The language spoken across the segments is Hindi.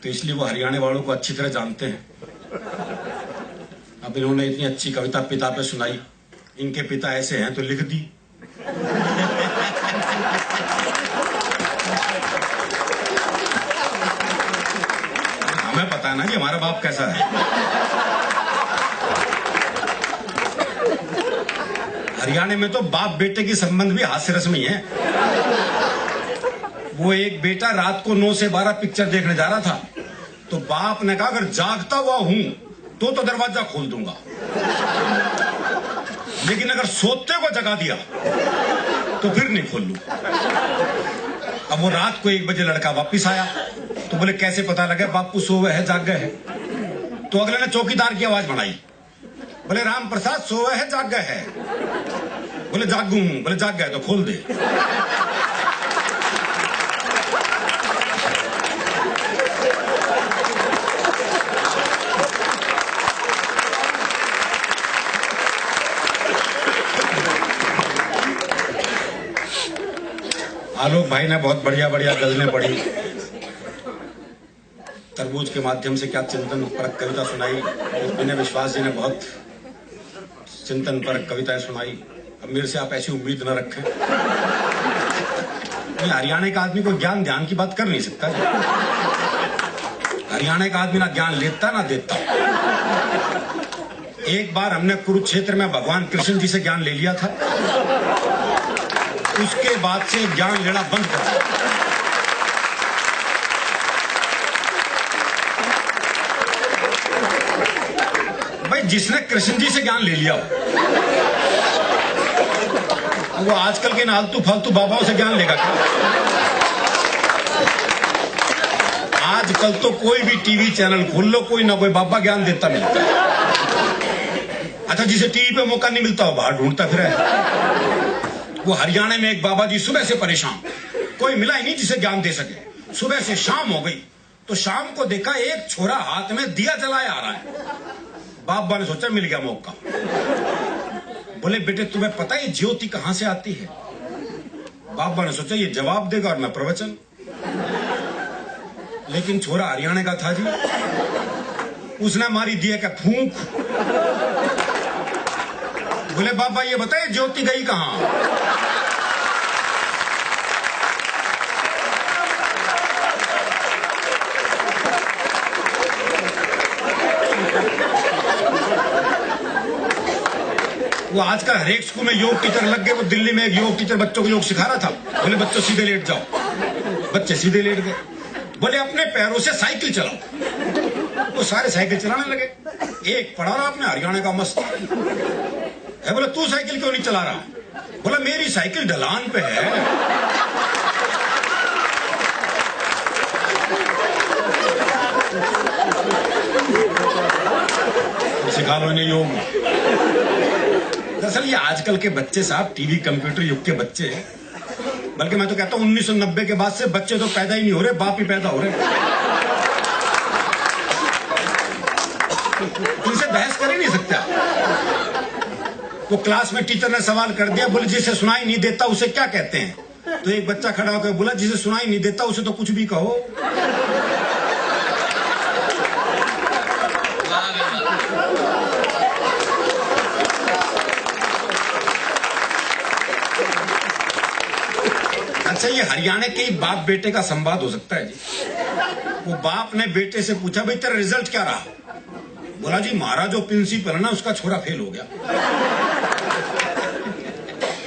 तो इसलिए वो हरियाणा वालों को अच्छी तरह जानते हैं। अब इन्होंने इतनी अच्छी कविता पिता पे सुनाई, इनके पिता ऐसे हैं तो लिख दी। हमें पता है ना कि हमारा बाप कैसा है। हरियाणा में तो बाप बेटे की संबंध भी हास्य रस्मी है। वो एक बेटा रात को 9 से 12 पिक्चर देखने जा रहा था, तो बाप ने कहा अगर जागता हुआ हूं तो दरवाजा खोल दूंगा, लेकिन अगर सोते को जगा दिया तो फिर नहीं खोल लूं। अब वो रात को 1 बजे लड़का वापिस आया, तो बोले कैसे पता लगे बापू सोवे है जाग गए है? तो अगले ने चौकीदार की आवाज बनाई, बोले राम प्रसाद सोवे है जाग गए है? बोले जागू हूं। बोले जाग गए तो खोल दे। आलोक भाई ने बहुत बढ़िया बढ़िया गजलें पढ़ी, तरबूज के माध्यम से क्या चिंतन परक कविता सुनाई। विनय विश्वास जी ने बहुत चिंतन परक कविताएं सुनाई। अब मेरे से आप ऐसी उम्मीद न रखें। हरियाणा का आदमी को ज्ञान ध्यान की बात कर नहीं सकता। हरियाणा का आदमी ना ज्ञान लेता ना देता। एक बार हमने कुरुक्षेत्र में भगवान कृष्ण जी से ज्ञान ले लिया था, उसके बाद से ज्ञान लेना बंद कर दिया। भाई जिसने कृष्ण जी से ज्ञान ले लिया वो आजकल के नालतू फालतू बाबाओं से ज्ञान लेगा क्या? आजकल तो कोई भी टीवी चैनल खोल लो, कोई ना कोई बाबा ज्ञान देता मिलता है। अच्छा, जिसे टीवी पे मौका नहीं मिलता हो बाहर ढूंढता फिर है। वो हरियाणा में एक बाबा जी सुबह से परेशान, कोई मिला ही नहीं जिसे ज्ञान दे सके। सुबह से शाम हो गई तो शाम को देखा एक छोरा हाथ में दिया जलाए आ रहा है। बाबा ने सोचा मिल गया मौका। बोले बेटे तुम्हें पता है ज्योति कहां से आती है? बाबा ने सोचा ये जवाब देगा और मैं प्रवचन। लेकिन छोरा हरियाणा का था जी, उसने मारी दिया का फूंक। बोले बाबा ये बताइए ज्योति गई कहां? वो आजकल हर एक स्कूल में योग टीचर लग गए। वो दिल्ली में एक योग टीचर बच्चों को योग सिखा रहा था। बोले बच्चों सीधे लेट जाओ। बच्चे सीधे लेट गए। बोले अपने पैरों से साइकिल चलाओ। वो सारे साइकिल चलाने लगे। एक पढ़ा रहा अपने हरियाणा का मस्त है। बोले तू साइकिल क्यों नहीं चला रहा? बोला मेरी साइकिल ढलान पे है। सिखा लो इन्हें योग। दरअसल ये आजकल के बच्चे साहब टीवी कंप्यूटर युग के बच्चे हैं। बल्कि मैं तो कहता हूं 1990 के बाद से बच्चे तो पैदा ही नहीं हो रहे, बाप ही पैदा हो रहे। इनसे बहस कर ही नहीं सकता। वो क्लास में टीचर ने सवाल कर दिया, बोले जिसे सुनाई नहीं देता उसे क्या कहते हैं? तो एक बच्चा खड़ा होकर बोला जिसे सुनाई नहीं देता उसे तो कुछ भी कहो। अच्छा, ये हरियाणा के ही बाप बेटे का संवाद हो सकता है जी। वो बाप ने बेटे से पूछा भाई तेरा रिजल्ट क्या रहा? बोला जी हमारा जो प्रिंसिपल है ना उसका छोरा फेल हो गया।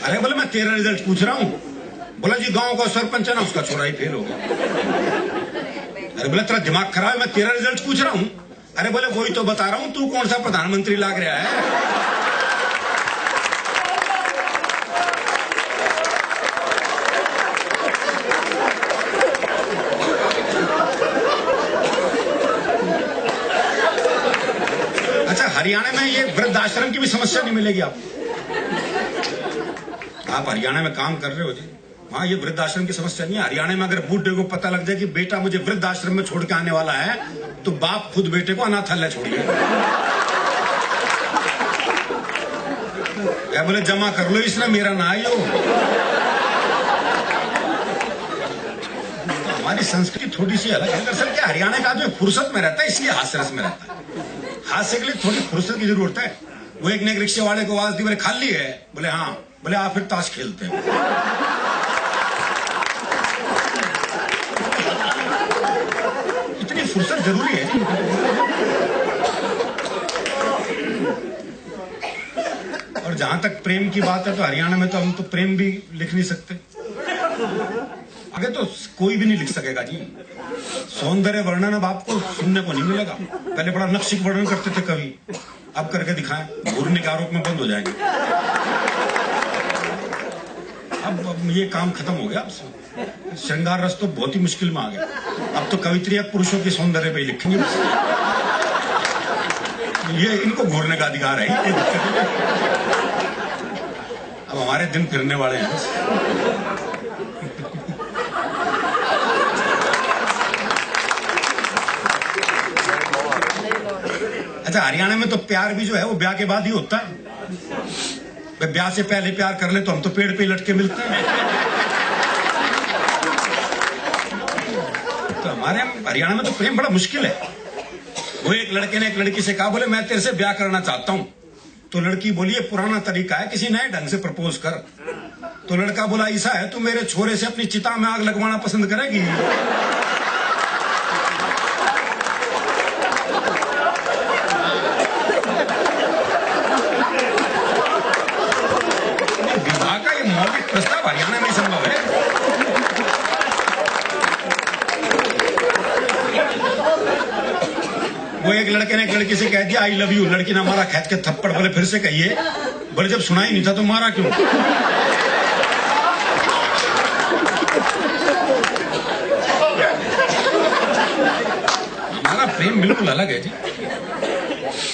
अरे बोले मैं तेरा रिजल्ट पूछ रहा हूं। बोला जी गांव का सरपंच है ना उसका छोरा ही फेल हो गया। अरे बोले तेरा दिमाग खराब है, मैं तेरा रिजल्ट पूछ रहा हूं। अरे बोले वही तो बता रहा हूं, तू कौन सा प्रधानमंत्री लाग रहा है? अच्छा, हरियाणा में ये वृद्धाश्रम की भी समस्या नहीं मिलेगी आपको। आप हरियाणा में काम कर रहे हो जी, वहां ये वृद्धाश्रम की समस्या नहीं है। हरियाणा में अगर बूढ़े को पता लग जाए कि बेटा मुझे वृद्धाश्रम में छोड़ के आने वाला है, तो बाप खुद बेटे को अनाथालय छोड़िए। क्या बोले जमा कर लो इसने, मेरा ना आयो। हमारी संस्कृति थोड़ी सी अलग है। दरअसल क्या हरियाणा का आदमी फुर्सत में रहता है, इसलिए हास्य रस में रहता है। हास्य के लिए थोड़ी फुर्सत की जरूरत है। वो एक ने एक रिक्शे वाले को आवाज दी, बोले खाली है? बोले हाँ। बोले आप फिर ताश खेलते हैं। इतनी फुर्सत जरूरी है। और जहां तक प्रेम की बात है तो हरियाणा में तो हम तो प्रेम भी लिख नहीं सकते। आगे तो कोई भी नहीं लिख सकेगा जी। सौंदर्य वर्णन अब आपको सुनने को नहीं मिलेगा। पहले बड़ा नक्शिक वर्णन करते थे कवि, अब करके दिखाएं, घूरने के आरोप में बंद हो जाएंगे। अब ये काम खत्म हो गया। अब श्रृंगार रस तो बहुत ही मुश्किल में आ गया। अब तो कवित्रियां पुरुषों के सौंदर्य पे ही लिखेंगे। ये इनको घूरने का अधिकार है, कोई दिक्कत नहीं। अब हमारे दिन फिरने वाले हैं। अच्छा, हरियाणा में तो प्यार भी जो है वो ब्याह के बाद ही होता है। ब्याह से पहले प्यार कर ले तो हम तो पेड़ पे लटके मिलते हैं। तो हमारे हरियाणा में तो प्रेम बड़ा मुश्किल है। वो एक लड़के ने एक लड़की से कहा, बोले मैं तेरे से ब्याह करना चाहता हूं। तो लड़की बोली, ये पुराना तरीका है, किसी नए ढंग से प्रपोज कर। तो लड़का बोला, ऐसा है तू मेरे छोरे से अपनी चिता में आग लगवाना पसंद करेगी? विवाह का ये मौलिक प्रस्ताव हरियाणा में संभव है। वो एक लड़के ने एक लड़की से कह दिया आई लव यू। लड़की ने मारा खींच के थप्पड़। बोले फिर से कहिए। बोले जब सुना ही नहीं था तो मारा क्यों? हमारा प्रेम बिल्कुल अलग है जी,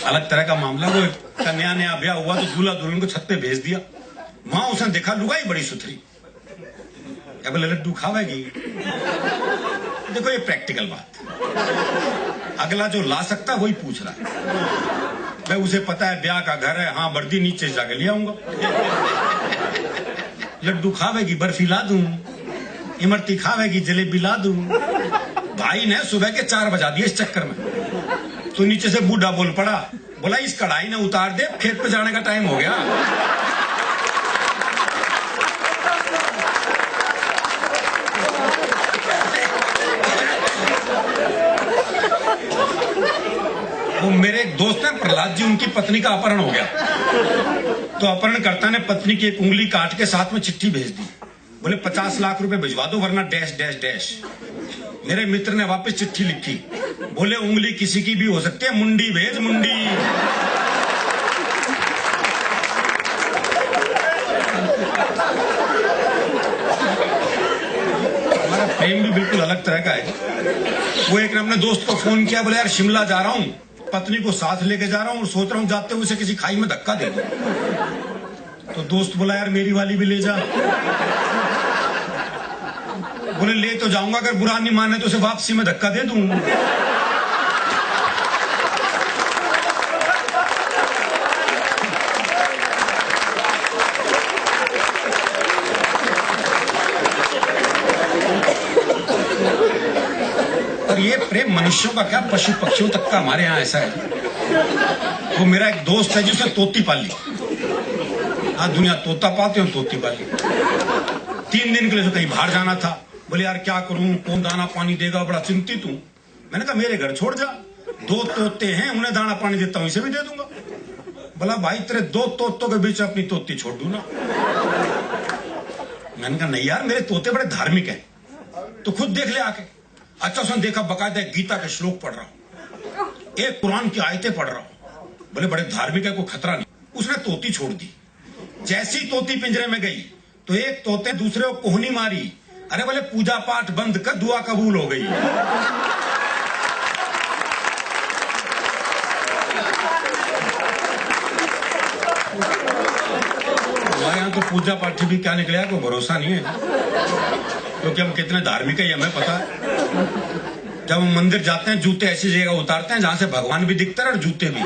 अलग तरह का मामला। वो कन्या नया ब्याह हुआ तो दूल्हा दुल्हन को छत पे भेज दिया। वहां उसने देखा लुगाई बड़ी सुथरी, क्या बोले लड्डू खावेगी? देखो ये प्रैक्टिकल बात। अगला जो ला सकता वही पूछ रहा है। मैं उसे पता है ब्याह का घर है, हाँ वर्दी नीचे जाके ले आऊंगा। लड्डू खावेगी, बर्फी ला दूं। इमरती खावेगी, जलेबी ला दूं। भाई ने सुबह के 4 बजा दिए इस चक्कर में। तो नीचे से बूढ़ा बोल पड़ा, बोला इस कढ़ाई ने उतार दे, खेत पे जाने का टाइम हो गया। वो मेरे एक दोस्त हैं प्रहलाद जी, उनकी पत्नी का अपहरण हो गया। तो अपहरणकर्ता ने पत्नी की एक उंगली काट के साथ में चिट्ठी भेज दी। बोले 50 लाख रुपए भिजवा दो वरना डैश डैश डैश। मेरे मित्र ने वापस चिट्ठी लिखी। बोले उंगली किसी की भी हो सकती है, मुंडी भेज मुंडी। हमारा प्रेम भी बिल्कुल अलग तरह का है। वो एक ने अपने दोस्त को फोन किया, बोले यार शिमला जा रहा हूं, पत्नी को साथ लेके जा रहा हूं और सोच रहा हूं जाते हुए उसे किसी खाई में धक्का दे दूं। तो दोस्त बोला यार मेरी वाली भी ले जा। बोले ले तो जाऊंगा, अगर बुरा नहीं माने तो उसे वापसी में धक्का दे दूं। और ये प्रेम मनुष्यों का क्या, पशु पक्षियों तक का हमारे यहाँ ऐसा है। वो मेरा एक दोस्त है जिसने तोती पाली। आज दुनिया तोता पाते हो, तोती पाली। 3 दिन के लिए तो कहीं बाहर जाना था। बोले यार क्या करूं, कौन दाना पानी देगा, बड़ा चिंतित हूं। मैंने कहा मेरे घर छोड़ जा, 2 तोते हैं, उन्हें दाना पानी देता हूं, इसे भी दे दूंगा। बोला भाई तेरे 2 तोतों के बीच अपनी तोती छोड़ दूं ना। मैंने कहा नहीं यार मेरे तोते बड़े धार्मिक हैं, तो खुद देख ले आके। अच्छा उसने देखा बकायदा गीता के श्लोक पढ़ रहा हूं, एक कुरान की आयतें पढ़ रहा हूं। बोले बड़े धार्मिक है, कोई खतरा नहीं। उसने तोती छोड़ दी। जैसी तोती पिंजरे में गई तो एक तोते दूसरे को कोहनी मारी। अरे बोले पूजा पाठ बंद कर, दुआ कबूल हो गई। हमारे यहाँ तो पूजा पाठ भी क्या निकलेगा कोई भरोसा नहीं है, क्योंकि हम कितने धार्मिक है हमें पता है। जब हम मंदिर जाते हैं जूते ऐसी जगह उतारते हैं जहां से भगवान भी दिखते हैं और जूते भी।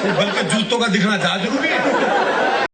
बल्कि जूतों का दिखना ज्यादा जरूरी है।